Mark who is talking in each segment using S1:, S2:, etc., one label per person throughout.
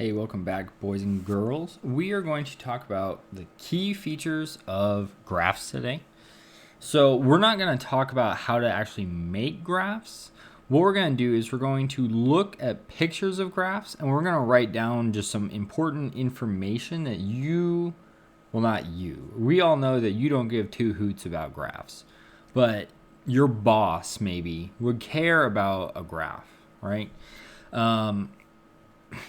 S1: Hey, welcome back, boys and girls. We are going to talk about the key features of graphs today. So we're not going to talk about how to actually make graphs. What we're going to do is we're going to look at pictures of graphs and we're going to write down just some important information that we all know that you don't give two hoots about graphs, but your boss maybe would care about a graph, right?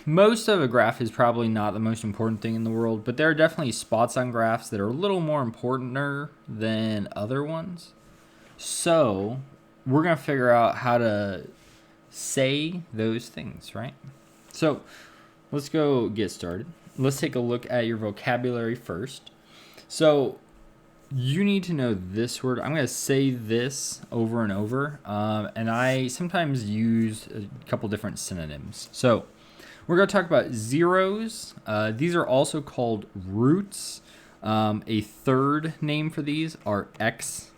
S1: Most of a graph is probably not the most important thing in the world, but there are definitely spots on graphs that are a little more importanter than other ones. So we're going to figure out how to say those things, right? So let's go get started. Let's take a look at your vocabulary first. So you need to know this word. I'm going to say this over and over, and I sometimes use a couple different synonyms. So we're going to talk about zeros. These are also called roots. A third name for these are x-intercepts.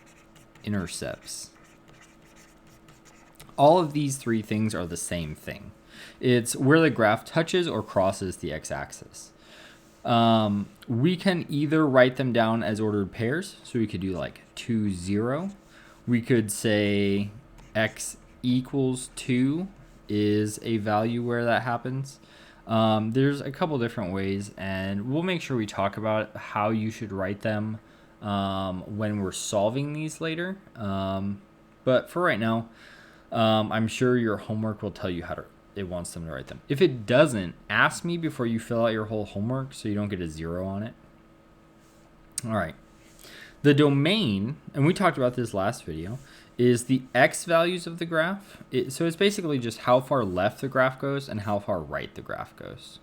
S1: All of these three things are the same thing. It's where the graph touches or crosses the x-axis. We can either write them down as ordered pairs. So we could do like 2, 0. We could say x equals 2 is a value where that happens. There's a couple different ways, and we'll make sure we talk about how you should write them when we're solving these later. But for right now, I'm sure your homework will tell you how it wants them to write them. If it doesn't, ask me before you fill out your whole homework so you don't get a 0 on it. All right. The domain, and we talked about this last video, is the x values of the graph. So it's basically just how far left the graph goes and how far right the graph goes.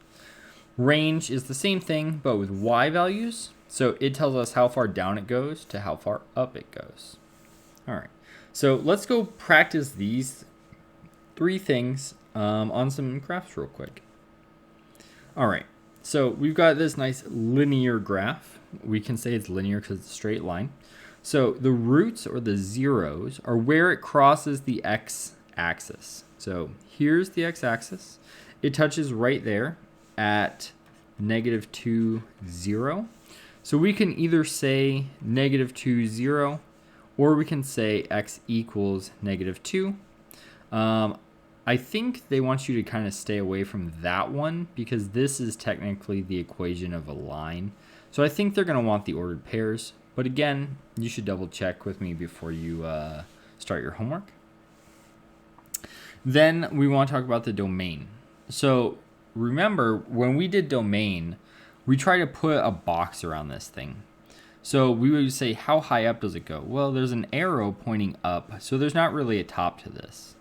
S1: Range is the same thing, but with y values. So it tells us how far down it goes to how far up it goes. All right. So let's go practice these three things on some graphs real quick. All right. So we've got this nice linear graph. We can say it's linear because it's a straight line. So the roots, or the zeros, are where it crosses the x-axis. So here's the x-axis. It touches right there at -2, 0. So we can either say -2, 0, or we can say x equals -2. I think they want you to kind of stay away from that one because this is technically the equation of a line. So I think they're going to want the ordered pairs. But again, you should double check with me before you start your homework. Then we want to talk about the domain. So remember, when we did domain, we try to put a box around this thing. So we would say, how high up does it go? Well, there's an arrow pointing up, so there's not really a top to this.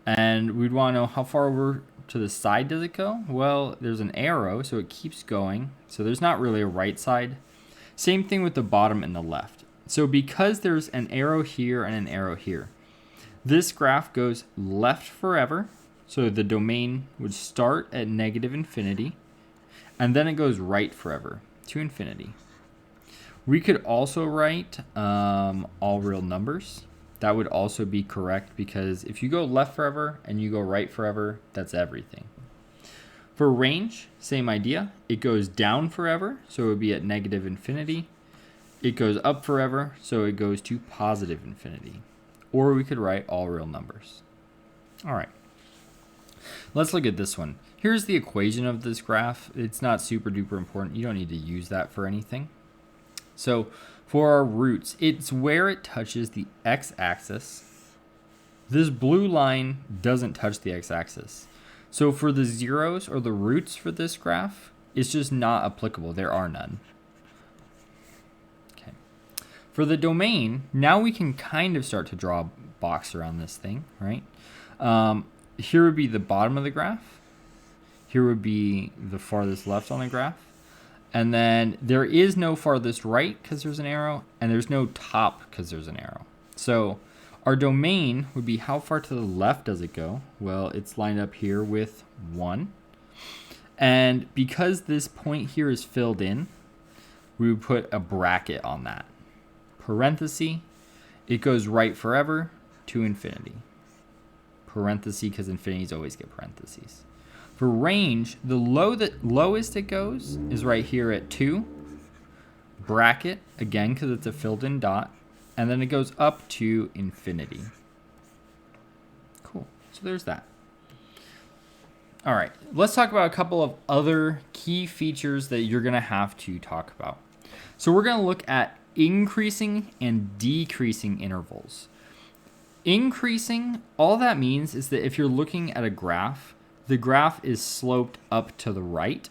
S1: And we'd want to know how far over to the side does it go? Well, there's an arrow, so it keeps going. So there's not really a right side. Same thing with the bottom and the left. So because there's an arrow here and an arrow here, this graph goes left forever. So the domain would start at -infinity, and then it goes right forever to infinity. We could also write all real numbers. That would also be correct because if you go left forever and you go right forever, that's everything. For range, same idea. It goes down forever, so it would be at -infinity. It goes up forever, so it goes to +infinity. Or we could write all real numbers. All right. Let's look at this one. Here's the equation of this graph. It's not super duper important. You don't need to use that for anything. So for our roots, it's where it touches the x-axis. This blue line doesn't touch the x-axis. So for the zeros, or the roots for this graph, it's just not applicable. There are none. Okay. For the domain, now we can kind of start to draw a box around this thing, right? Here would be the bottom of the graph. Here would be the farthest left on the graph. And then there is no farthest right because there's an arrow, and there's no top because there's an arrow. So our domain would be how far to the left does it go? Well, it's lined up here with 1. And because this point here is filled in, we would put a bracket on that. Parenthesis, it goes right forever to infinity. Parenthesis, because infinities always get parentheses. For range, the lowest it goes is right here at 2. Bracket, again, because it's a filled in dot. And then it goes up to infinity. Cool. So there's that. All right. Let's talk about a couple of other key features that you're going to have to talk about. So we're going to look at increasing and decreasing intervals. Increasing, all that means is that if you're looking at a graph, the graph is sloped up to the right.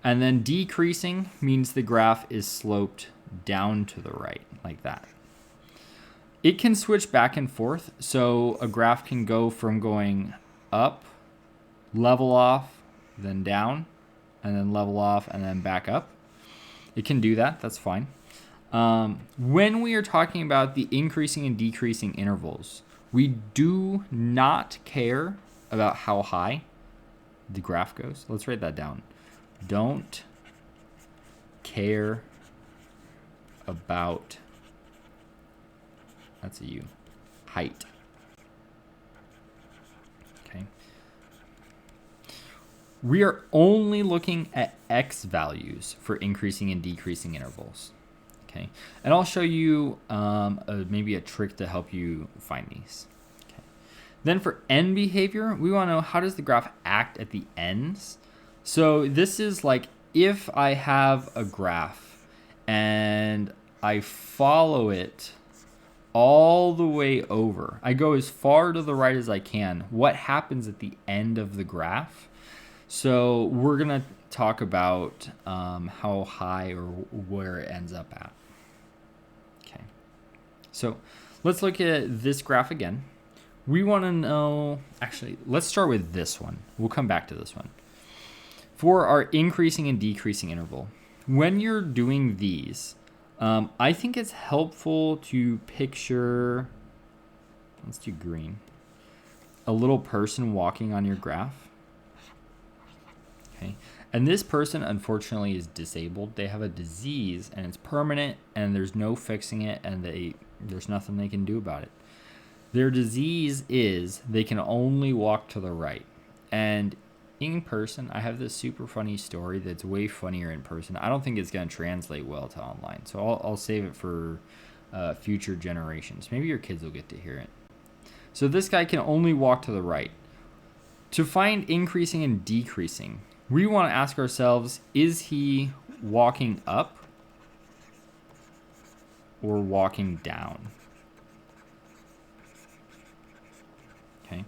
S1: And then decreasing means the graph is sloped down to the right, like that. It can switch back and forth. So a graph can go from going up, level off, then down, and then level off, and then back up. It can do that. That's fine. When we are talking about the increasing and decreasing intervals, we do not care about how high the graph goes. Let's write that down. Don't care about, that's a U, height. Okay. We are only looking at x values for increasing and decreasing intervals. Okay. And I'll show you maybe a trick to help you find these. Okay. Then for end behavior, we want to know, how does the graph act at the ends? So this is like if I have a graph and I follow it all the way over, I go as far to the right as I can, what happens at the end of the graph? So we're going to talk about how high or where it ends up at. Okay. So let's look at this graph again. We want to know, actually, let's start with this one. We'll come back to this one. For our increasing and decreasing interval, when you're doing these, I think it's helpful to picture, let's do green, a little person walking on your graph. Okay. And this person, unfortunately, is disabled. They have a disease, and it's permanent, and there's no fixing it, and there's nothing they can do about it. Their disease is they can only walk to the right. And in person, I have this super funny story that's way funnier in person. I don't think it's going to translate well to online, so I'll save it for future generations. Maybe your kids will get to hear it. So this guy can only walk to the right. To find increasing and decreasing, we want to ask ourselves, is he walking up or walking down? Okay.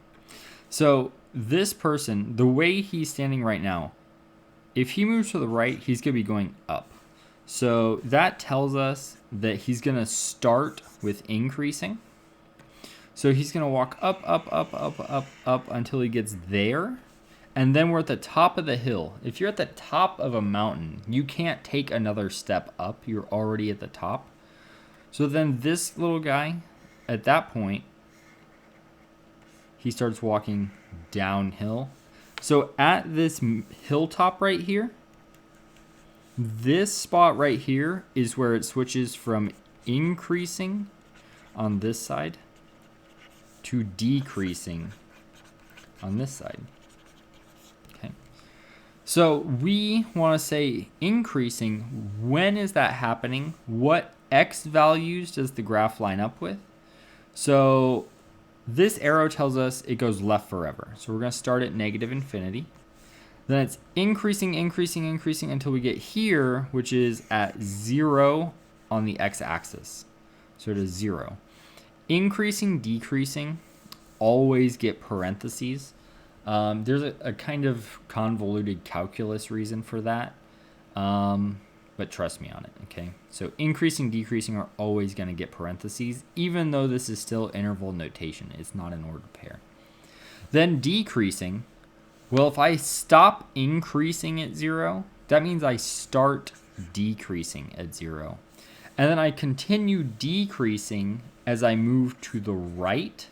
S1: So this person, the way he's standing right now, if he moves to the right, he's going to be going up. So that tells us that he's going to start with increasing. So he's going to walk up, up, up, up, up, up until he gets there. And then we're at the top of the hill. If you're at the top of a mountain, you can't take another step up. You're already at the top. So then this little guy, at that point, he starts walking downhill. So at this hilltop right here, this spot right here is where it switches from increasing on this side to decreasing on this side. Okay. So we want to say increasing. When is that happening? What x values does the graph line up with? So this arrow tells us it goes left forever. So we're going to start at negative infinity. Then it's increasing, increasing, increasing until we get here, which is at 0 on the x-axis. So it is 0. Increasing, decreasing, always get parentheses. There's a kind of convoluted calculus reason for that, but trust me on it, okay? So increasing, decreasing are always going to get parentheses, even though this is still interval notation. It's not an ordered pair. Then decreasing, well, if I stop increasing at 0, that means I start decreasing at 0. And then I continue decreasing as I move to the right.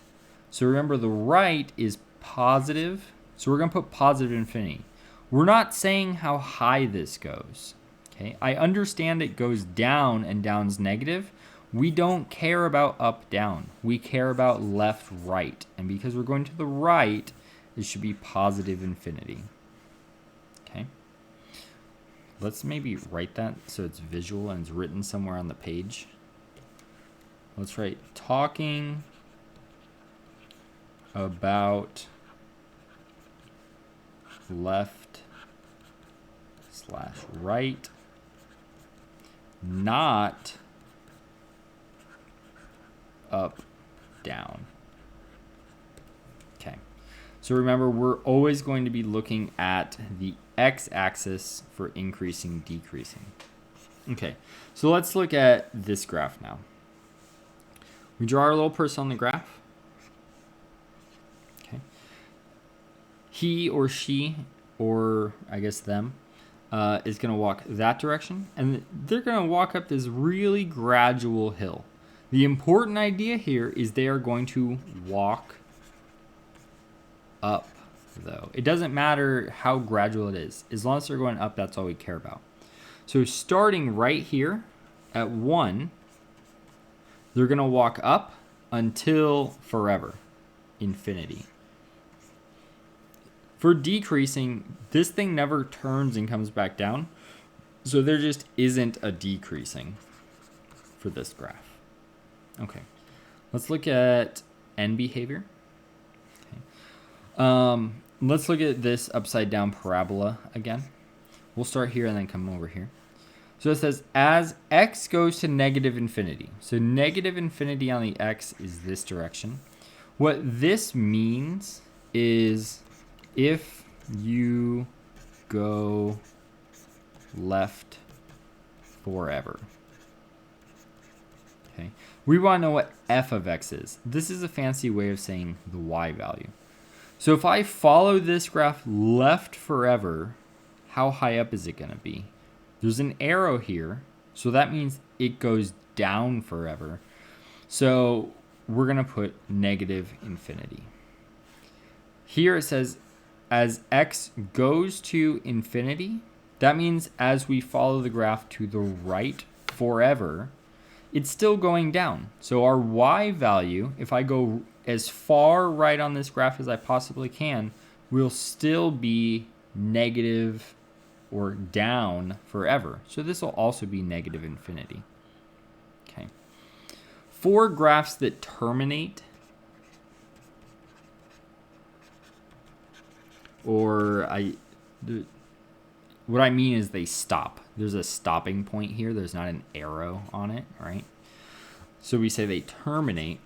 S1: So remember, the right is positive. So we're going to put positive infinity. We're not saying how high this goes. Okay, I understand it goes down and down's negative. We don't care about up, down. We care about left, right. And because we're going to the right, it should be positive infinity. Okay. Let's maybe write that so it's visual and it's written somewhere on the page. Let's write talking about left/right, not up, down. Okay. So remember, we're always going to be looking at the x-axis for increasing, decreasing. Okay. So let's look at this graph now. We draw our little person on the graph. Okay. He or she, or I guess them, is going to walk that direction. And they're going to walk up this really gradual hill. The important idea here is they are going to walk up, though. It doesn't matter how gradual it is. As long as they're going up, that's all we care about. So starting right here at 1, they're going to walk up until forever, infinity. For decreasing, this thing never turns and comes back down. So there just isn't a decreasing for this graph. Okay, let's look at end behavior. Okay. Let's look at this upside down parabola again. We'll start here and then come over here. So it says, as x goes to negative infinity. So negative infinity on the x is this direction. What this means is if you go left forever. Okay. We want to know what f of x is. This is a fancy way of saying the y value. So if I follow this graph left forever, how high up is it going to be? There's an arrow here, so that means it goes down forever. So we're going to put negative infinity. Here it says, as x goes to infinity, that means as we follow the graph to the right forever, it's still going down. So our y value, if I go as far right on this graph as I possibly can, will still be negative or down forever. So this will also be negative infinity. Okay. For graphs that terminate, or what I mean is they stop. There's a stopping point here. There's not an arrow on it, right? So we say they terminate.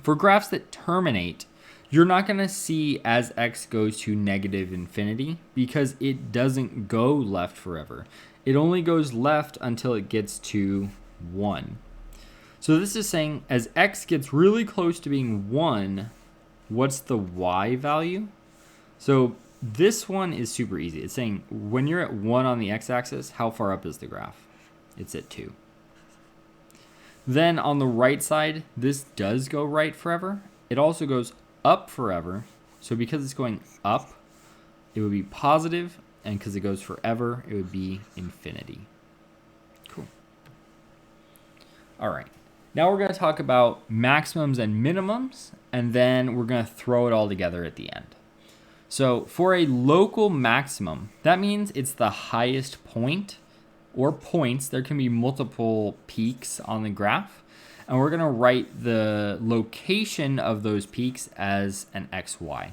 S1: For graphs that terminate, you're not going to see as x goes to negative infinity because it doesn't go left forever. It only goes left until it gets to 1. So this is saying as x gets really close to being 1, what's the y value? So this one is super easy. It's saying when you're at 1 on the x-axis, how far up is the graph? It's at 2. Then on the right side, this does go right forever. It also goes up forever. So because it's going up, it would be positive, and because it goes forever, it would be infinity. Cool. All right. Now we're going to talk about maximums and minimums, and then we're going to throw it all together at the end. So for a local maximum, that means it's the highest point or points. There can be multiple peaks on the graph. And we're going to write the location of those peaks as an XY.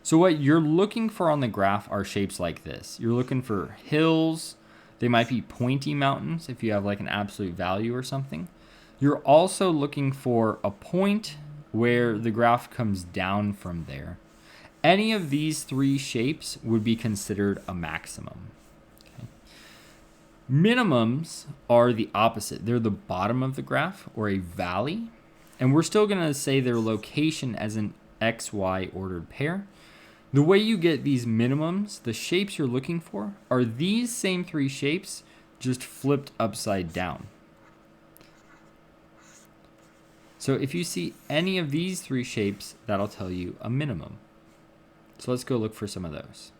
S1: So what you're looking for on the graph are shapes like this. You're looking for hills. They might be pointy mountains if you have like an absolute value or something. You're also looking for a point where the graph comes down from there. Any of these three shapes would be considered a maximum. Okay. Minimums are the opposite. They're the bottom of the graph or a valley. And we're still going to say their location as an XY ordered pair. The way you get these minimums, the shapes you're looking for, are these same three shapes just flipped upside down. So if you see any of these three shapes, that'll tell you a minimum. So let's go look for some of those.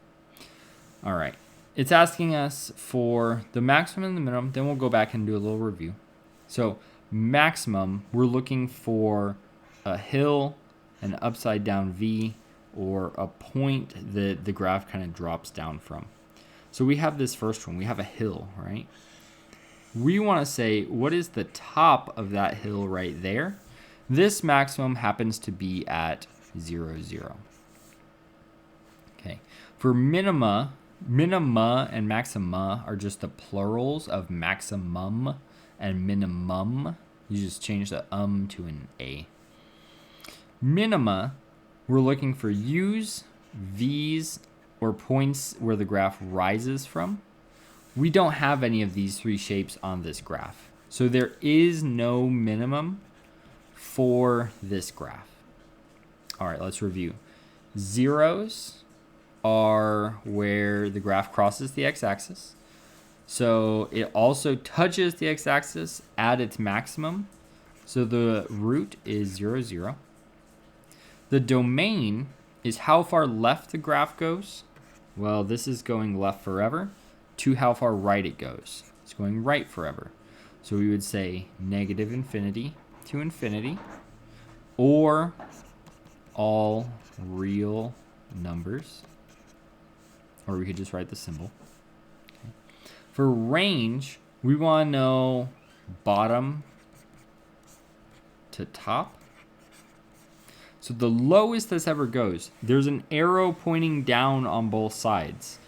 S1: All right. It's asking us for the maximum and the minimum. Then we'll go back and do a little review. So maximum, we're looking for a hill, an upside down V, or a point that the graph kind of drops down from. So we have this first one. We have a hill, right? We want to say, what is the top of that hill right there? This maximum happens to be at 0, 0. Okay. For minima and maxima are just the plurals of maximum and minimum. You just change the to an A. Minima, we're looking for U's, V's, or points where the graph rises from. We don't have any of these three shapes on this graph. So there is no minimum for this graph. All right, let's review. Zeros are where the graph crosses the x-axis. So it also touches the x-axis at its maximum. So the root is 0, 0. The domain is how far left the graph goes. Well, this is going left forever to how far right it goes. It's going right forever. So we would say negative infinity to infinity, or all real numbers. Or we could just write the symbol. Okay. For range, we want to know bottom to top. So the lowest this ever goes, there's an arrow pointing down on both sides.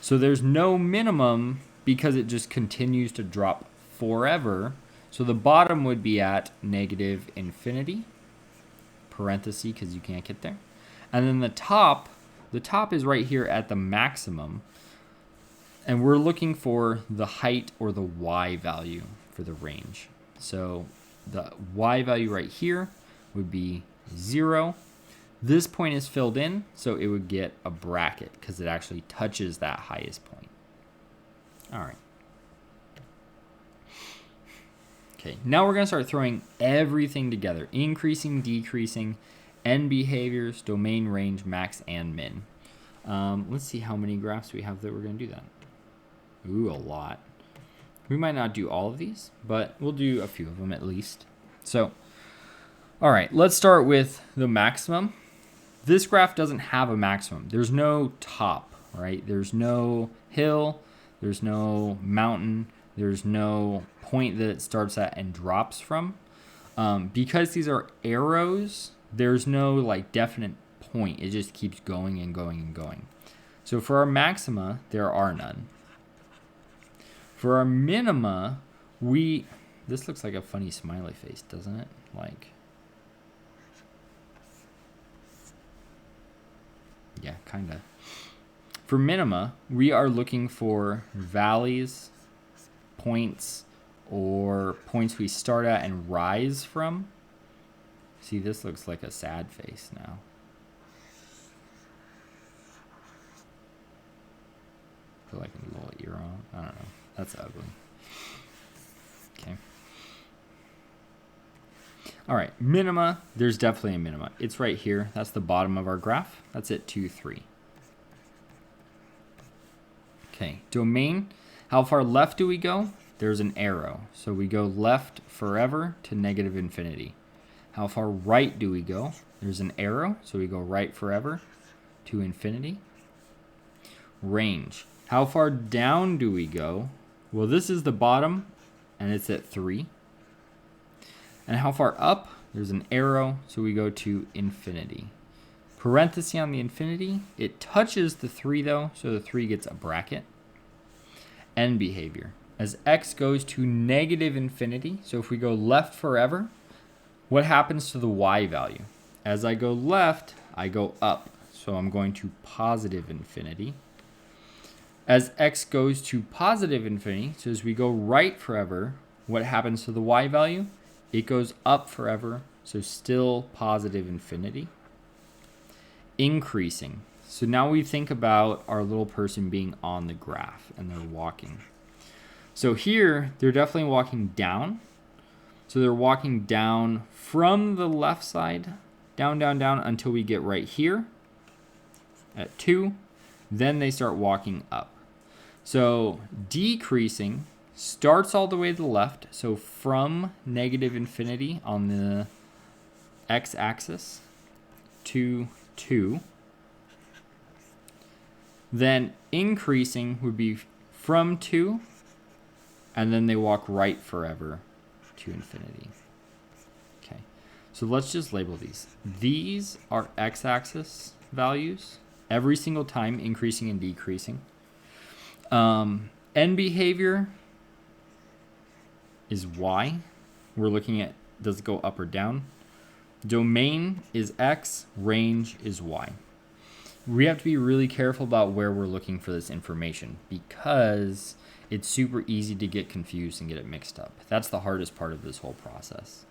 S1: So there's no minimum because it just continues to drop forever. So the bottom would be at negative infinity, parenthesis because you can't get there. And then the top is right here at the maximum. And we're looking for the height or the y value for the range. So the y value right here would be 0. This point is filled in, so it would get a bracket because it actually touches that highest point. All right. Okay, now we're going to start throwing everything together. Increasing, decreasing, end behaviors, domain, range, max, and min. Let's see how many graphs we have that we're going to do that. Ooh, a lot. We might not do all of these, but we'll do a few of them at least. So, all right, let's start with the maximum. This graph doesn't have a maximum. There's no top, right? There's no hill. There's no mountain. There's no point that it starts at and drops from. Because these are arrows, there's no like definite point. It just keeps going and going and going. So for our maxima, there are none. For our minima, this looks like a funny smiley face, doesn't it? Like, yeah, kind of. For minima, we are looking for valleys, points, or points we start at and rise from. See, this looks like a sad face now. I feel like a little ear on. I don't know. That's ugly. Okay. All right, minima. There's definitely a minima. It's right here. That's the bottom of our graph. That's at 2, 3. Okay, domain. How far left do we go? There's an arrow. So we go left forever to negative infinity. How far right do we go? There's an arrow. So we go right forever to infinity. Range. How far down do we go? Well, this is the bottom, and it's at 3. And how far up? There's an arrow, so we go to infinity. Parenthesis on the infinity. It touches the 3, though, so the 3 gets a bracket. End behavior. As x goes to negative infinity, so if we go left forever, what happens to the y value? As I go left, I go up, so I'm going to positive infinity. As x goes to positive infinity, so as we go right forever, what happens to the y value? It goes up forever, so still positive infinity. Increasing. So now we think about our little person being on the graph and they're walking. So here, they're definitely walking down. So they're walking down from the left side, down, down, down, until we get right here at 2. Then they start walking up. So decreasing starts all the way to the left. So from negative infinity on the x-axis to 2. Then increasing would be from 2, and then they walk right forever to infinity. Okay, so let's just label these. These are x-axis values, every single time increasing and decreasing. End behavior is y. We're looking at, does it go up or down? Domain is x, range is y. We have to be really careful about where we're looking for this information because it's super easy to get confused and get it mixed up. That's the hardest part of this whole process.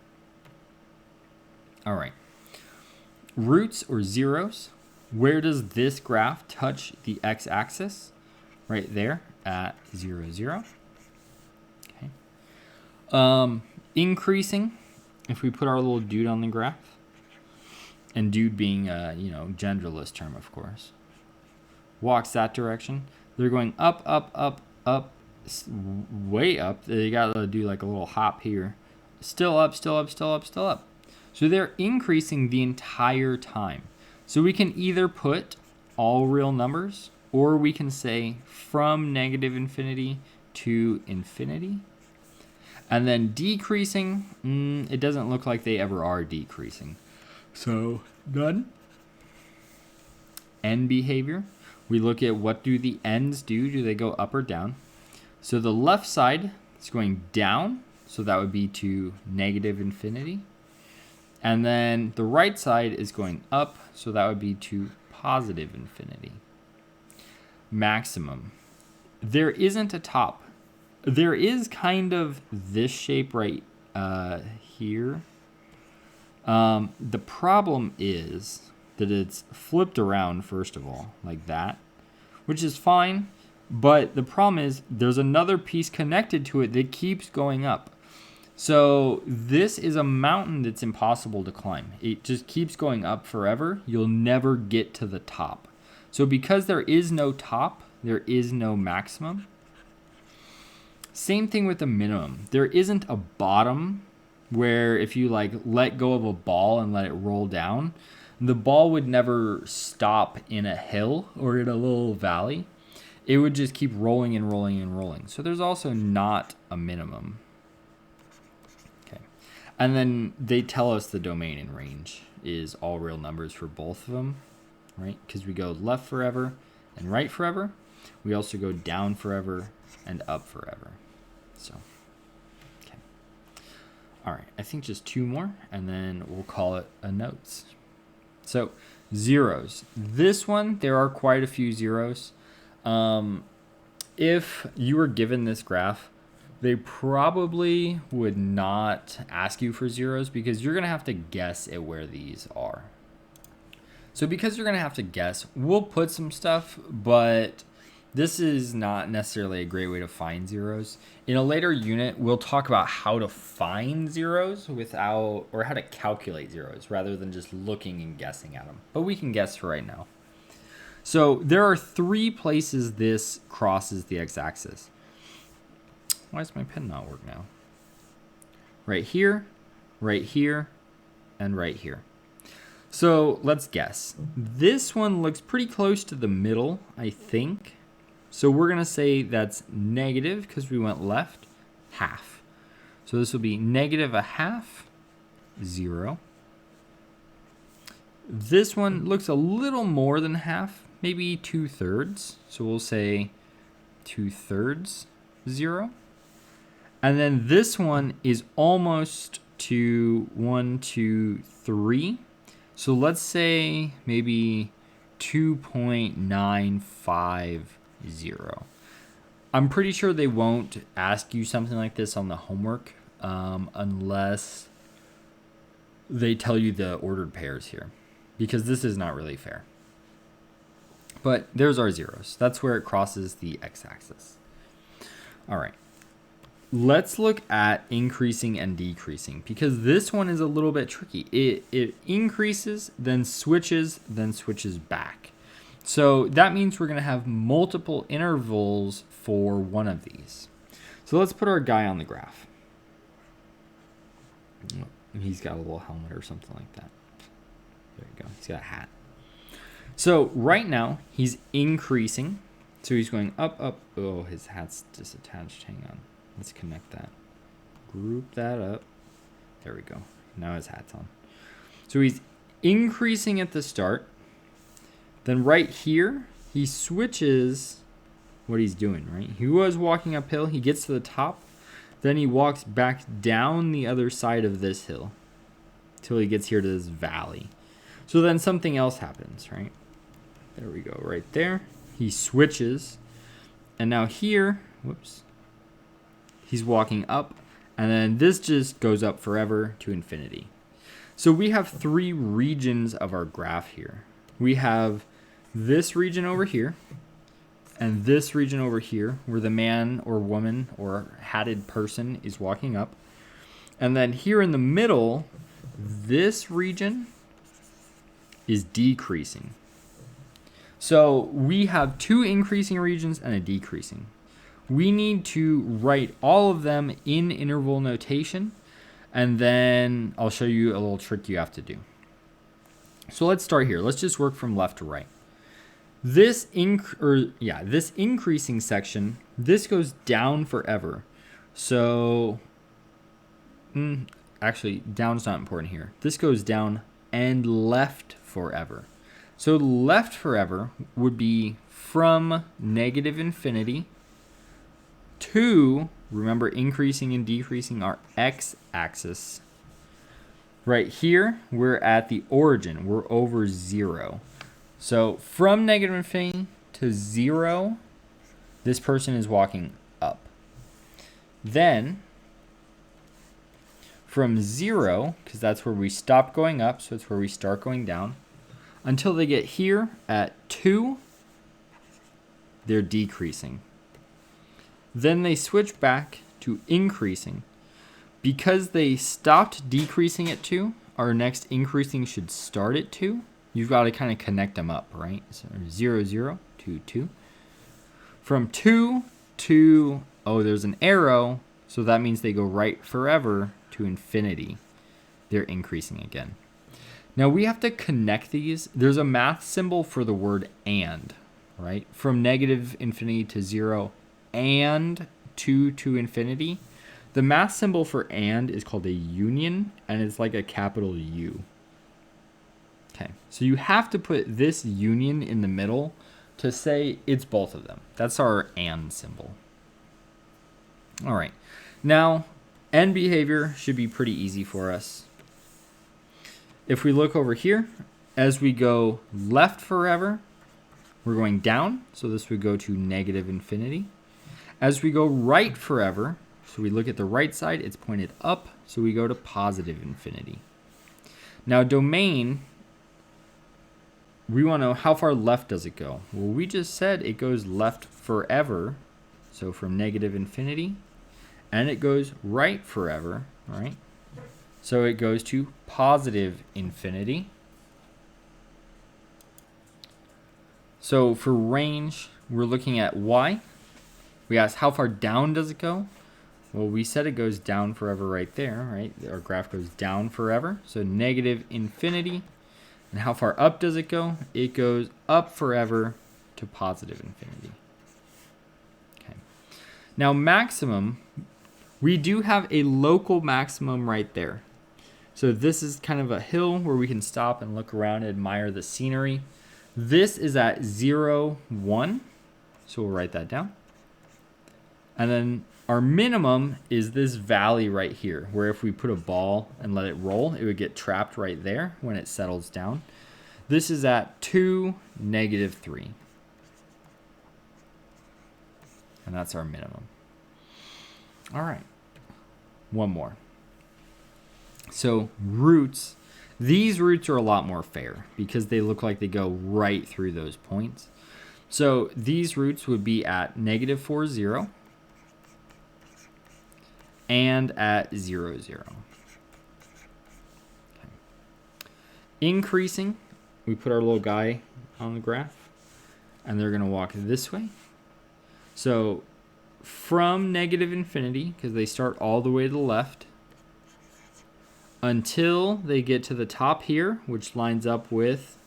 S1: All right. Roots or zeros. Where does this graph touch the x-axis? Right there at 0, 0. Okay. Increasing, if we put our little dude on the graph, and dude being a, genderless term, of course, walks that direction. They're going up, up, up, up, way up. They got to do like a little hop here. Still up, still up, still up, still up. So they're increasing the entire time. So we can either put all real numbers, or we can say from negative infinity to infinity. And then decreasing, it doesn't look like they ever are decreasing. So none. End behavior. We look at what do the ends do. Do they go up or down? So the left side is going down. So that would be to negative infinity. And then the right side is going up. So that would be to positive infinity. Maximum. There isn't a top. There is kind of this shape right here. The problem is that it's flipped around, first of all, like that, which is fine. But the problem is there's another piece connected to it that keeps going up. So this is a mountain that's impossible to climb. It just keeps going up forever. You'll never get to the top. So because there is no top, there is no maximum. Same thing with the minimum. There isn't a bottom where if you let go of a ball and let it roll down, the ball would never stop in a hill or in a little valley. It would just keep rolling and rolling and rolling. So there's also not a minimum. Okay. And then they tell us the domain and range is all real numbers for both of them, right? Because we go left forever and right forever. We also go down forever and up forever. So, okay. All right, I think just 2 more, and then we'll call it a notes. So, zeros. This one, there are quite a few zeros. If you were given this graph, they probably would not ask you for zeros because you're going to have to guess at where these are. So because you're going to have to guess, we'll put some stuff, but this is not necessarily a great way to find zeros. In a later unit, we'll talk about how to find zeros or how to calculate zeros rather than just looking and guessing at them. But we can guess for right now. So there are 3 places this crosses the x-axis. Why does my pen not work now? Right here, and right here. So let's guess. This one looks pretty close to the middle, I think. So we're going to say that's negative because we went left, half. So this will be negative a half, 0. This one looks a little more than half, maybe 2/3. So we'll say 2/3, 0. And then this one is almost to 1, 2, 3. So let's say maybe 2.950. I'm pretty sure they won't ask you something like this on the homework unless they tell you the ordered pairs here, because this is not really fair. But there's our zeros. That's where it crosses the x-axis. All right. Let's look at increasing and decreasing because this one is a little bit tricky. It increases, then switches back. So that means we're going to have multiple intervals for one of these. So let's put our guy on the graph. He's got a little helmet or something like that. There you go. He's got a hat. So right now he's increasing. So he's going up, up. Oh, his hat's disattached. Hang on. Let's connect that. Group that up. There we go. Now his hat's on. So he's increasing at the start. Then right here, he switches what he's doing, right? He was walking uphill. He gets to the top. Then he walks back down the other side of this hill till he gets here to this valley. So then something else happens, right? There we go, right there. He switches. And now here, whoops, he's walking up. And then this just goes up forever to infinity. So we have three regions of our graph here. We have this region over here and this region over here where the man or woman or hatted person is walking up. And then here in the middle, this region is decreasing. So we have two increasing regions and a decreasing. We need to write all of them in interval notation, and then I'll show you a little trick you have to do. So let's start here. Let's just work from left to right. This increasing section, this goes down forever. So actually, down's not important here. This goes down and left forever. So left forever would be from negative infinity to, remember, increasing and decreasing our x-axis. Right here, we're at the origin. We're over 0. So from negative infinity to 0, this person is walking up. Then from 0, because that's where we stop going up, so it's where we start going down, until they get here at 2, they're decreasing. Then they switch back to increasing. Because they stopped decreasing at 2, our next increasing should start at 2. You've got to kind of connect them up, right? So 0, 0, 2, 2. From 2 to, oh, there's an arrow, so that means they go right forever to infinity. They're increasing again. Now we have to connect these. There's a math symbol for the word and, right? From negative infinity to 0 and 2 to infinity. The math symbol for and is called a union, and it's like a capital U. Okay, so you have to put this union in the middle to say it's both of them. That's our and symbol. All right, now end behavior should be pretty easy for us. If we look over here, as we go left forever, we're going down, so this would go to negative infinity. As we go right forever, so we look at the right side, it's pointed up, so we go to positive infinity. Now domain, we want to know how far left does it go? Well, we just said it goes left forever, so from negative infinity, and it goes right forever, right? So it goes to positive infinity. So for range, we're looking at y. We asked how far down does it go? Well, we said it goes down forever right there, right? Our graph goes down forever. So negative infinity. And how far up does it go? It goes up forever to positive infinity. Okay. Now maximum, we do have a local maximum right there. So this is kind of a hill where we can stop and look around and admire the scenery. This is at 0, 1. So we'll write that down. And then our minimum is this valley right here, where if we put a ball and let it roll, it would get trapped right there when it settles down. This is at 2, negative 3. And that's our minimum. All right, one more. So roots, these roots are a lot more fair because they look like they go right through those points. So these roots would be at negative 4, 0. And at 0, 0. Okay. Increasing, we put our little guy on the graph, and they're going to walk this way. So from negative infinity, because they start all the way to the left, until they get to the top here, which lines up with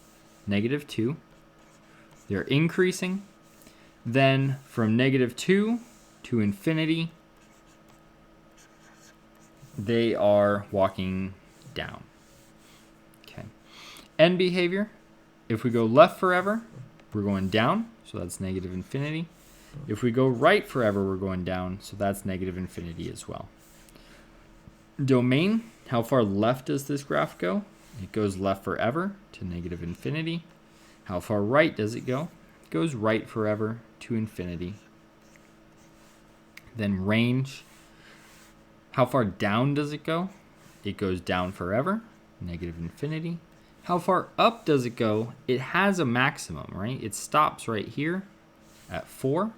S1: negative 2. they're increasing. Then from -2 to infinity, they are walking down. Okay. End behavior, if we go left forever, we're going down, so that's -infinity. If we go right forever, we're going down, so that's -infinity as well. Domain, how far left does this graph go? It goes left forever to -infinity. How far right does it go? It goes right forever to infinity. Then range, how far down does it go? It goes down forever, -infinity. How far up does it go? It has a maximum, right? It stops right here at 4.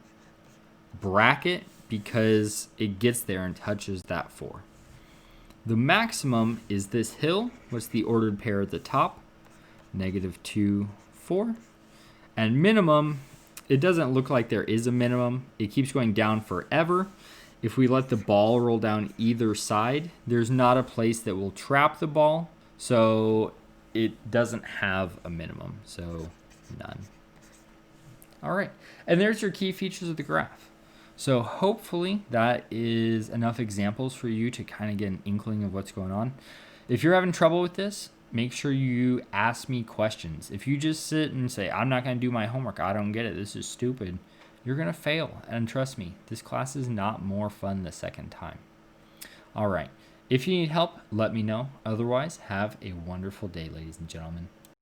S1: Bracket, because it gets there and touches that 4. The maximum is this hill. What's the ordered pair at the top? -2, 4. And minimum, it doesn't look like there is a minimum. It keeps going down forever. If we let the ball roll down either side, there's not a place that will trap the ball, so it doesn't have a minimum, so none. All right, and there's your key features of the graph. So hopefully that is enough examples for you to kind of get an inkling of what's going on. If you're having trouble with this, make sure you ask me questions. If you just sit and say, I'm not going to do my homework, I don't get it, this is stupid, you're going to fail. And trust me, this class is not more fun the second time. All right. If you need help, let me know. Otherwise, have a wonderful day, ladies and gentlemen.